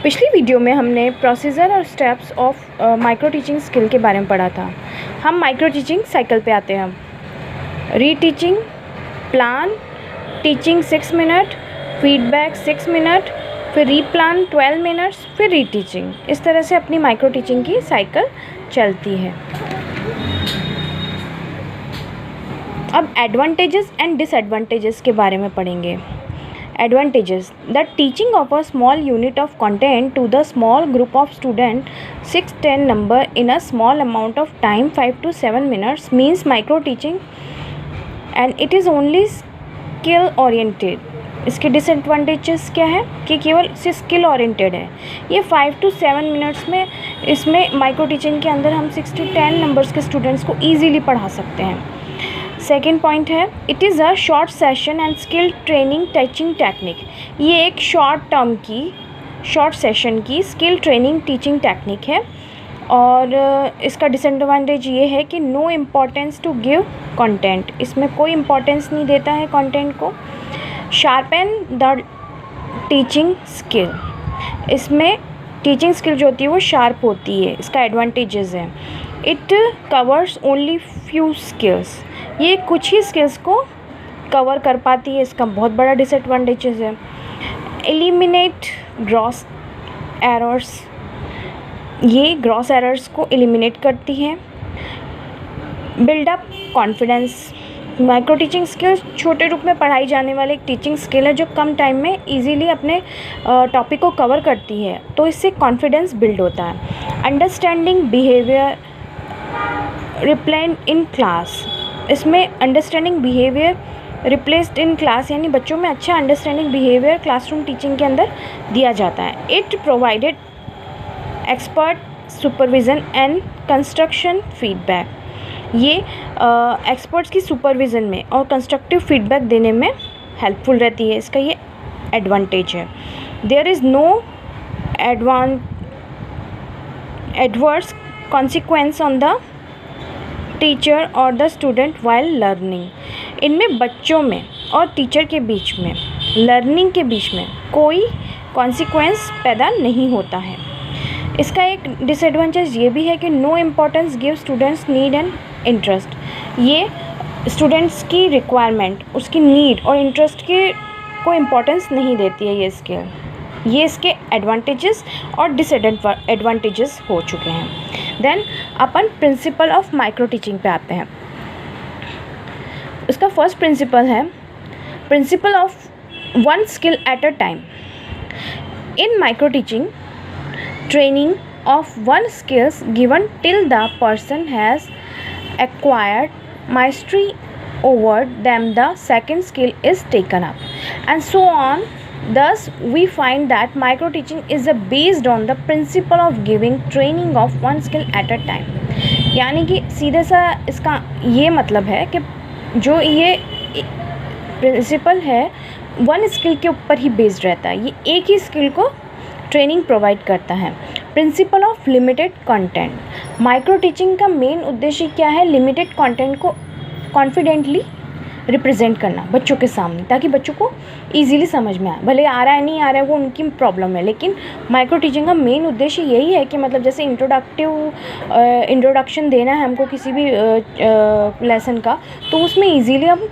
पिछली वीडियो में हमने प्रोसीजर और steps of micro teaching skill के बारे में पढ़ा था। हम माइक्रो टीचिंग साइकिल पे आते हैं। Reteaching, plan, teaching 6 minute, feedback 6 minute, फिर रीप्लान 12 मिनट्स, फिर रीटीचिंग। इस तरह से अपनी माइक्रो टीचिंग की साइकिल चलती है। अब एडवांटेजेस एंड डिसएडवांटेजेस के बारे में पढ़ेंगे। Advantages: the teaching of a small unit of content to the small group of students, 6-10 number in a small amount of time, 5 to 7 minutes, means micro teaching and it is only skill oriented. इसके disadvantages क्या है कि केवल skill oriented है। ये 5 to 7 minutes में इसमें micro teaching के अंदर हम 6 to 10 नंबर्स के स्टूडेंट्स को ईजीली पढ़ा सकते हैं। सेकेंड पॉइंट है, it is a short session and skill training teaching technique. ये एक शॉर्ट सेशन की स्किल ट्रेनिंग टीचिंग टेक्निक है। और इसका डिसएडवांटेज ये है कि no importance to give content, इसमें कोई इम्पोर्टेंस नहीं देता है कंटेंट को। शार्पन द टीचिंग स्किल, इसमें टीचिंग स्किल जो होती है वो शार्प होती है। इसका एडवांटेजेस है, it covers only few skills, ये कुछ ही स्किल्स को कवर कर पाती है। इसका बहुत बड़ा डिसएडवांटेजेस है। एलिमिनेट ग्रॉस एरर्स, ये ग्रॉस एरर्स को एलिमिनेट करती है। Build up confidence, micro teaching skills छोटे रूप में पढ़ाई जाने वाली एक टीचिंग स्किल है जो कम टाइम में इजीली अपने टॉपिक को कवर करती है, तो इससे कॉन्फिडेंस बिल्ड होता है। Understanding behaviour replaced in class, इसमें understanding behaviour replaced in class, यानी बच्चों में अच्छा अंडरस्टैंडिंग बिहेवियर क्लासरूम टीचिंग के अंदर दिया जाता है। It provided expert supervision and construction feedback, ये एक्सपर्ट्स की सुपरविज़न में और कंस्ट्रक्टिव फीडबैक देने में हेल्पफुल रहती है। इसका ये एडवांटेज है। There is no adverse consequence on the teacher और द स्टूडेंट वाइल लर्निंग, इनमें बच्चों में और टीचर के बीच में, लर्निंग के बीच में कोई कॉन्सिक्वेंस पैदा नहीं होता है। इसका एक डिसएडवांटेज ये भी है कि no importance give students need and interest, ये स्टूडेंट्स की रिक्वायरमेंट, उसकी नीड और इंटरेस्ट के को इम्पोर्टेंस नहीं देती है ये स्किल। ये इसके एडवांटेजेस और डिसएडवांटेजेस हो चुके हैं। देन अपन प्रिंसिपल ऑफ माइक्रो टीचिंग पे आते हैं। इसका फर्स्ट प्रिंसिपल है principle of one skill at a time. In micro teaching training of one skills given till the person has acquired mastery over them, the second skill is taken up, and so on. Thus we find that micro teaching is based on the principle of giving training of one skill at a time। यानी कि सीधे सा इसका ये मतलब है कि जो ये प्रिंसिपल है वन स्किल के ऊपर ही बेस्ड रहता है, ये एक ही स्किल को ट्रेनिंग प्रोवाइड करता है। Principle of limited content, micro teaching का मेन उद्देश्य क्या है? लिमिटेड कंटेंट को कॉन्फिडेंटली रिप्रेजेंट करना बच्चों के सामने, ताकि बच्चों को इजीली समझ में आए। भले आ रहा है नहीं आ रहा है वो उनकी प्रॉब्लम है, लेकिन माइक्रो टीचिंग का मेन उद्देश्य यही है कि मतलब जैसे इंट्रोडक्शन देना है हमको किसी भी लेसन का, तो उसमें इजीली हम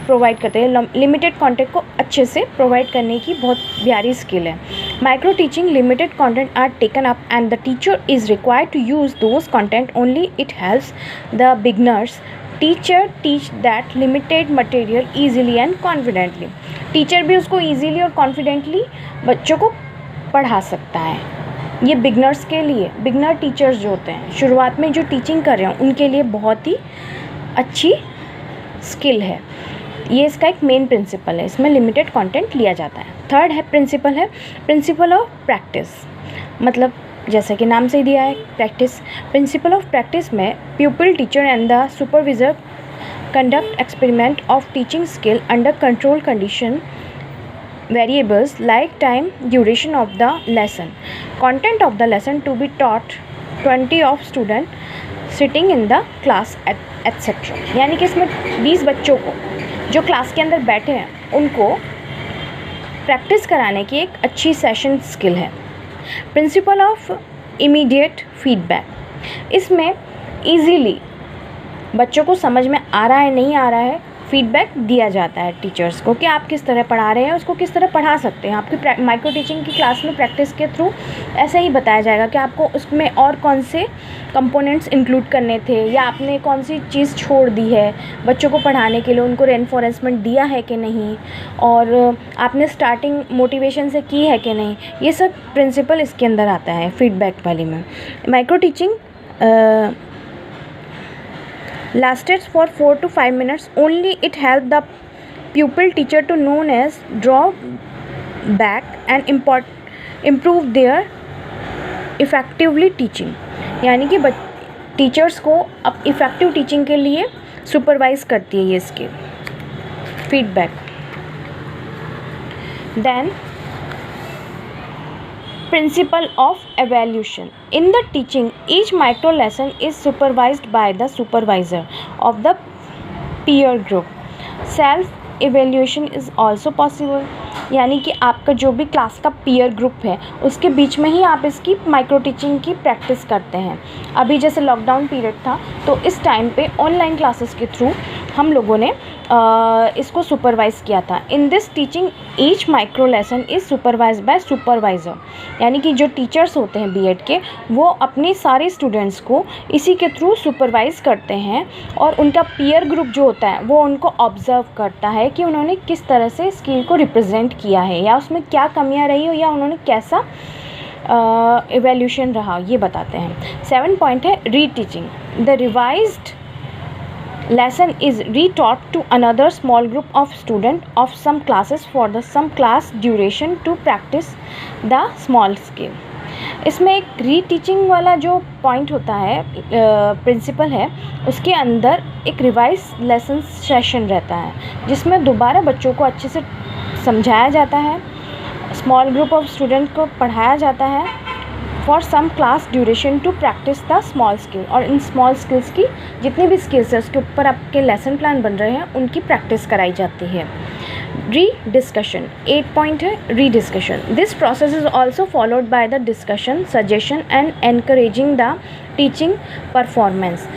प्रोवाइड करते हैं। लिमिटेड कंटेंट को अच्छे से प्रोवाइड करने की बहुत प्यारी स्किल है। Micro teaching limited content are taken up and the teacher is required to use those content only. It helps the beginners teacher teach that limited material easily and confidently, teacher भी उसको easily और confidently बच्चों को पढ़ा सकता है। ये beginners के लिए, बिगनर टीचर्स जो होते हैं शुरुआत में जो टीचिंग कर रहे हैं उनके लिए बहुत ही अच्छी स्किल है। ये इसका एक मेन प्रिंसिपल है, इसमें लिमिटेड कंटेंट लिया जाता है। थर्ड है प्रिंसिपल ऑफ प्रैक्टिस, मतलब जैसा कि नाम से ही दिया है प्रैक्टिस। प्रिंसिपल ऑफ प्रैक्टिस में pupil, teacher and the supervisor conduct experiment of teaching skill under control condition variables like time duration of the lesson, content of the lesson to be taught 20 of student sitting in the class etcetera. यानी कि इसमें 20 बच्चों को जो class के अंदर बैठे हैं उनको प्रैक्टिस कराने की एक अच्छी सेशन स्किल है। प्रिंसिपल ऑफ इमीडिएट फीडबैक, इसमें ईजीली बच्चों को समझ में आ रहा है नहीं आ रहा है फीडबैक दिया जाता है टीचर्स को कि आप किस तरह पढ़ा रहे हैं, उसको किस तरह पढ़ा सकते हैं। आपकी माइक्रो टीचिंग की क्लास में प्रैक्टिस के थ्रू ऐसे ही बताया जाएगा कि आपको उसमें और कौन से कंपोनेंट्स इंक्लूड करने थे, या आपने कौन सी चीज़ छोड़ दी है बच्चों को पढ़ाने के लिए, उनको रेनफोर्समेंट दिया है कि नहीं, और आपने स्टार्टिंग मोटिवेशन से की है कि नहीं। ये सब प्रिंसिपल इसके अंदर आता है फीडबैक वाले में। Micro teaching lasted for 4 to 5 minutes only. It helped the pupil teacher to known as draw back and improve their effectively teaching, यानी कि टीचर्स को अब इफ़ेक्टिव टीचिंग के लिए सुपरवाइज करती है ये इसके feedback. Then Principle of evaluation. In the teaching, each micro lesson is supervised by the supervisor of the peer group. Self evaluation is also possible. यानी कि आपका जो भी क्लास का पीयर ग्रुप है उसके बीच में ही आप इसकी माइक्रो टीचिंग की प्रैक्टिस करते हैं। अभी जैसे लॉकडाउन पीरियड था तो इस टाइम पे ऑनलाइन क्लासेस के थ्रू हम लोगों ने इसको सुपरवाइज़ किया था। In this teaching each micro lesson is supervise by supervisor, यानी कि जो टीचर्स होते हैं बीएड के वो अपने सारे स्टूडेंट्स को इसी के थ्रू सुपरवाइज़ करते हैं, और उनका पीयर ग्रुप जो होता है वो उनको ऑब्ज़र्व करता है कि उन्होंने किस तरह से स्किल को रिप्रेजेंट किया है, या उसमें क्या कमियां रही हो, या उन्होंने कैसा इवैल्यूएशन रहा, ये बताते हैं। 7 पॉइंट है reteaching. The revised lesson is retaught to another small group of student of some classes for the some class duration to practice the small skill. इसमें एक रीटीचिंग वाला जो पॉइंट होता है प्रिंसिपल है, उसके अंदर एक रिवाइज लेसन सेशन रहता है जिसमें दोबारा बच्चों को अच्छे से समझाया जाता है, स्मॉल ग्रुप ऑफ स्टूडेंट को पढ़ाया जाता है for some class duration to practice the small skill, और इन स्मॉल स्किल्स की जितनी भी स्किल्स है उसके ऊपर आपके लेसन प्लान बन रहे हैं उनकी प्रैक्टिस कराई जाती है। री डिस्कशन 8 पॉइंट है rediscussion. This process is also followed by the discussion, suggestion and encouraging the teaching performance.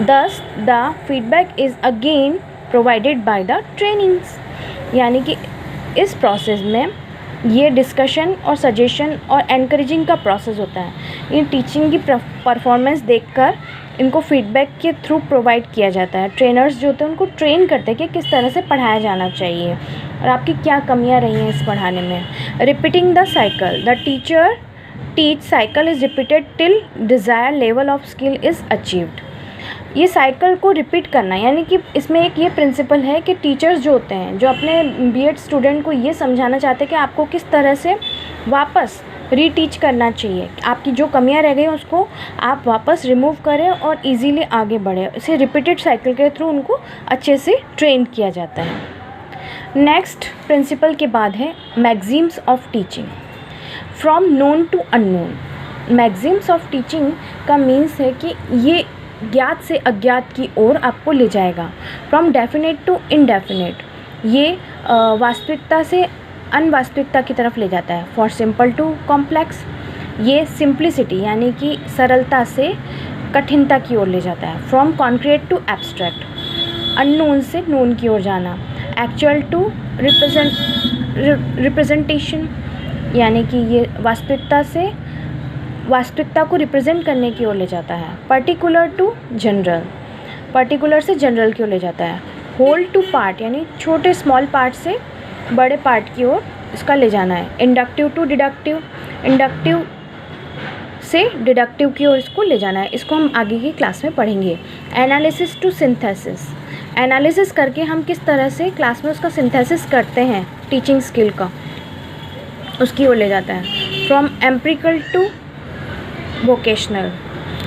Thus the feedback is again provided by the trainings, यानी कि इस प्रोसेस में ये डिस्कशन और सजेशन और एनकरेजिंग का process होता है। इन टीचिंग की परफॉर्मेंस देखकर इनको फीडबैक के थ्रू प्रोवाइड किया जाता है। ट्रेनर्स जो होते हैं उनको ट्रेन करते हैं कि किस तरह से पढ़ाया जाना चाहिए और आपकी क्या कमियां रही हैं इस पढ़ाने में। Repeating the cycle, the teacher teach cycle is repeated till desire level of skill is achieved. ये साइकिल को रिपीट करना, यानी कि इसमें एक ये प्रिंसिपल है कि टीचर्स जो होते हैं जो अपने बीएड स्टूडेंट को ये समझाना चाहते हैं कि आपको किस तरह से वापस रीटीच करना चाहिए, आपकी जो कमियां रह गई उसको आप वापस रिमूव करें और इजीली आगे बढ़े। इसे रिपीटेड साइकिल के थ्रू उनको अच्छे से ट्रेन किया जाता है। नेक्स्ट प्रिंसिपल के बाद है maxims of teaching. From known to unknown, maxims of teaching का मीन्स है कि ये ज्ञात से अज्ञात की ओर आपको ले जाएगा। फ्रॉम डेफिनेट टू इनडेफिनेट, ये वास्तविकता से अनवास्तविकता की तरफ ले जाता है। फॉर सिंपल टू कॉम्प्लेक्स, ये सिंप्लिसिटी यानी कि सरलता से कठिनता की ओर ले जाता है। From concrete to abstract, unknown से नोन की ओर जाना। एक्चुअल टू रिप्रेजेंटेशन, यानी कि ये वास्तविकता को रिप्रेजेंट करने की ओर ले जाता है। पर्टिकुलर टू जनरल, पर्टिकुलर से जनरल की ओर ले जाता है। होल टू पार्ट, यानी छोटे स्मॉल पार्ट से बड़े पार्ट की ओर इसका ले जाना है। इंडक्टिव टू डिडक्टिव, इंडक्टिव से डिडक्टिव की ओर इसको ले जाना है। इसको हम आगे की क्लास में पढ़ेंगे। एनालिसिस टू सिंथेसिस, एनालिसिस करके हम किस तरह से क्लास में उसका सिंथेसिस करते हैं टीचिंग स्किल का, उसकी ओर ले जाता है। From empirical to vocational,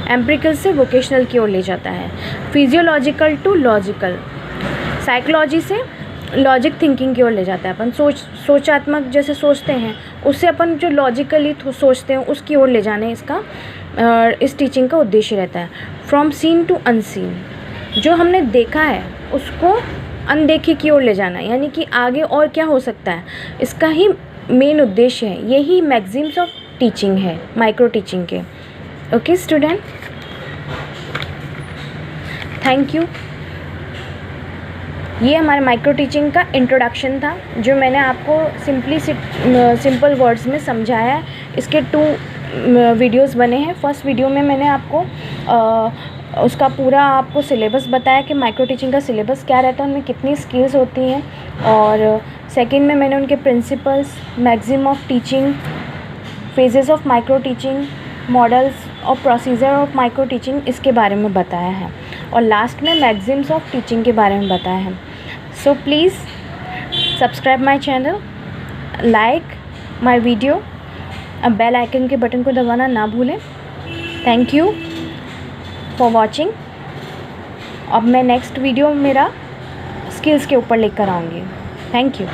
empirical से वोकेशनल की ओर ले जाता है। फिजियोलॉजिकल टू लॉजिकल, साइकोलॉजी से लॉजिक थिंकिंग की ओर ले जाता है। अपन सोचात्मक जैसे सोचते हैं उससे अपन जो लॉजिकली सोचते हैं उसकी ओर ले जाने इसका इस टीचिंग का उद्देश्य रहता है। फ्रॉम सीन टू अनसीन, जो हमने देखा है उसको अनदेखे की ओर ले जाना, यानी कि आगे और क्या हो सकता है, इसका ही मेन उद्देश्य है। यही मैगजीम्स ऑफ टीचिंग है, माइक्रो टीचिंग के। Okay student, thank you. ये हमारे माइक्रो टीचिंग का इंट्रोडक्शन था जो मैंने आपको सिंपल वर्ड्स में समझाया है। इसके 2 वीडियोस बने हैं। फर्स्ट वीडियो में मैंने आपको उसका पूरा आपको सिलेबस बताया कि माइक्रो टीचिंग का सिलेबस क्या रहता है, उनमें कितनी स्किल्स होती हैं, और सेकंड में मैंने उनके principles, maxim of teaching, phases of micro teaching, models और प्रोसीजर ऑफ माइक्रो टीचिंग, इसके बारे में बताया है, और लास्ट में मैक्सिम्स ऑफ टीचिंग के बारे में बताया है। So please subscribe my channel, like my video, अब बेल आइकन के बटन को दबाना ना भूलें। Thank you for watching. अब मैं नेक्स्ट वीडियो मेरा स्किल्स के ऊपर लेकर आऊँगी। Thank you.